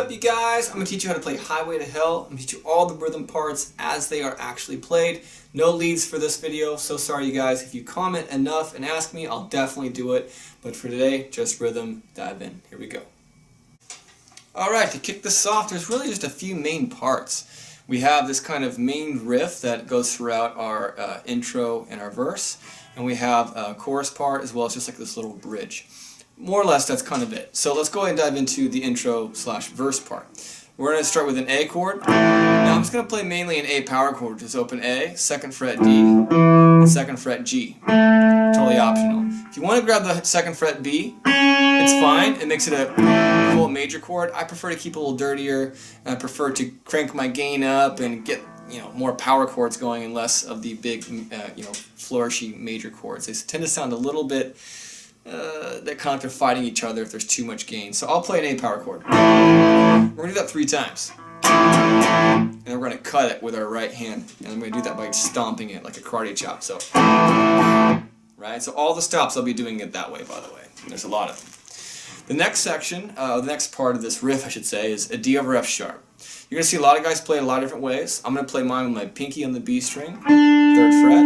up, you guys? I'm going to teach you how to play Highway to Hell. I'm going to teach you all the rhythm parts as they are actually played. No leads for this video, so sorry you guys. If you comment enough and ask me, I'll definitely do it. But for today, just rhythm, dive in. Here we go. Alright, to kick this off, there's really just a few main parts. We have this kind of main riff that goes throughout our intro and our verse. And we have a chorus part as well as just like this little bridge. More or less, that's kind of it. So let's go ahead and dive into the intro/verse part. We're going to start with an A chord. Now I'm just going to play mainly an A power chord, which is open A, 2nd fret D, and 2nd fret G. Totally optional. If you want to grab the 2nd fret B, it's fine. It makes it a full major chord. I prefer to keep it a little dirtier, and I prefer to crank my gain up and get more power chords going and less of the big flourishy major chords. They tend to sound a little bit that kind of are fighting each other if there's too much gain. So I'll play an A power chord. We're going to do that 3 times. And we're going to cut it with our right hand. And I'm going to do that by stomping it like a karate chop. So, right? So all the stops I'll be doing it that way, by the way. And there's a lot of them. The next section, the next part of this riff, I should say, is a D over F sharp. You're going to see a lot of guys play it a lot of different ways. I'm going to play mine with my pinky on the B string, 3rd fret,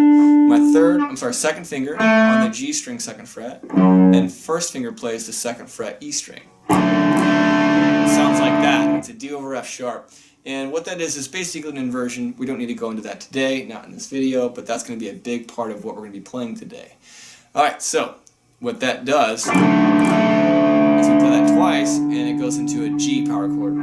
my 2nd finger on the G string, 2nd fret, and 1st finger plays the 2nd fret E string. Sounds like that. It's a D over F sharp. And what that is basically an inversion. We don't need to go into that today, not in this video, but that's going to be a big part of what we're going to be playing today. Alright, so what that does is we play that twice, and it goes into a G power chord.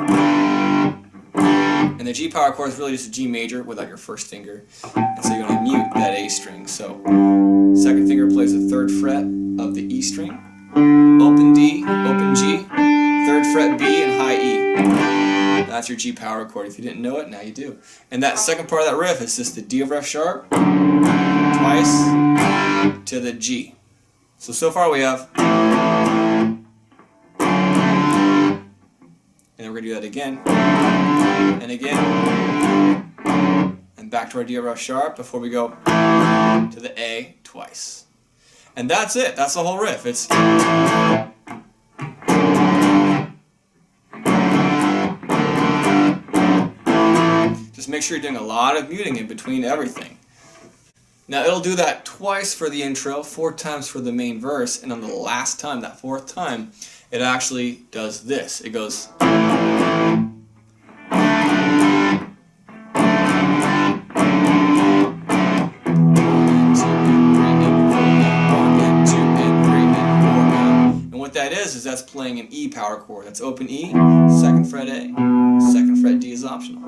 And the G power chord is really just a G major without your 1st finger. And so you're going to mute that A string. So 2nd finger plays the 3rd fret of the E string. Open D, open G, 3rd fret B, and high E. That's your G power chord. If you didn't know it, now you do. And that second part of that riff is just the D over F sharp, twice, to the G. So far we have... And then we're going to do that again, and again, and back to our D over F sharp before we go to the A twice. And that's it. That's the whole riff. It's... Just make sure you're doing a lot of muting in between everything. Now it'll do that twice for the intro, 4 times for the main verse, and on the last time, that 4th time, it actually does this. It goes... And what that is that's playing an E power chord. That's open E, 2nd fret A, 2nd fret D is optional.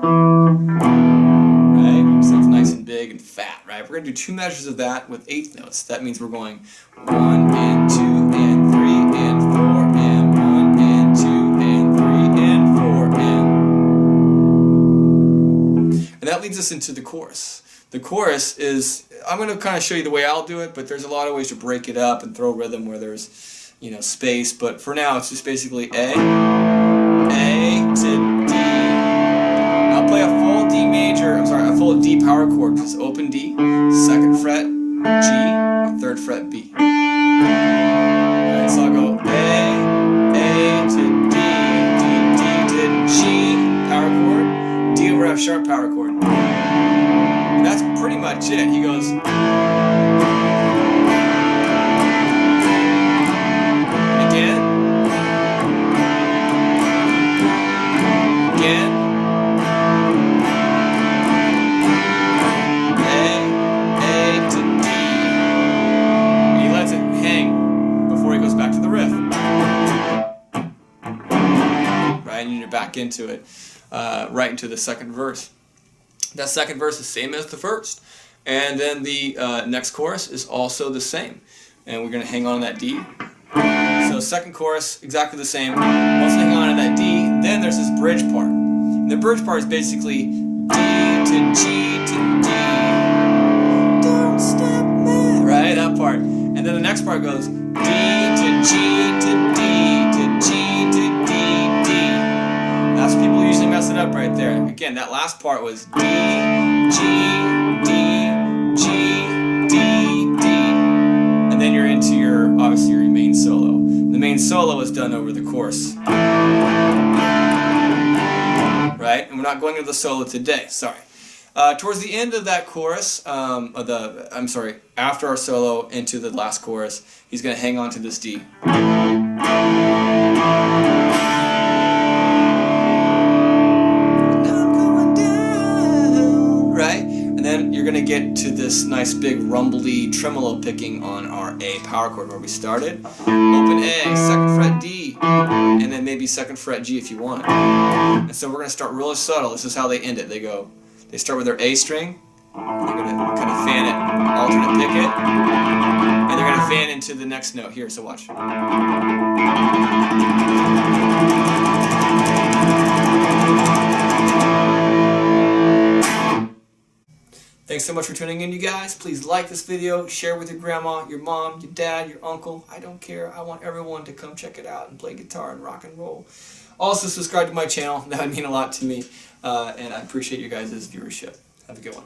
Right? Sounds nice and big and fat, right? We're going to do 2 measures of that with 8th notes. That means we're going 1 and 2 and 3 and 4 and 1 and 2 and 3 and 4 and that leads us into the chorus. The chorus is, I'm going to kind of show you the way I'll do it, but there's a lot of ways to break it up and throw rhythm where there's space, but for now it's just basically A to D. I'll play a full D major, a full D power chord, which is open D, 2nd fret G, and 3rd fret B. Alright, so I'll go A to D, D to G power chord, D over F sharp power chord. And that's pretty much it. He goes... back into it, right into the 2nd verse. That 2nd verse is same as the 1st, and then the next chorus is also the same, and we're going to hang on to that D. So 2nd chorus, exactly the same. Once we hang on to that D, then there's this bridge part. And the bridge part is basically D to G to D. Don't stop me. Right, that part. And then the next part goes D to G to D to G to D. That's what people usually mess it up right there. Again, that last part was D, G, D, G, D, D. And then you're into obviously your main solo. The main solo is done over the chorus. not going into the solo today, sorry. Towards the end of that chorus, after our solo into the last chorus, he's going to hang on to this D. Right? And then you're going to get to this nice big rumbly tremolo picking on our A power chord where we started. Open A, 2nd fret D, and then maybe 2nd fret G if you want. And so we're going to start really subtle. This is how they end it. They start with their A string, and they're going to kind of fan it, alternate pick it, and they're going to fan into the next note here, so watch. Thanks so much for tuning in, you guys. Please like this video, share with your grandma, your mom, your dad, your uncle. I don't care. I want everyone to come check it out and play guitar and rock and roll. Also, subscribe to my channel. That would mean a lot to me. And I appreciate you guys' viewership. Have a good one.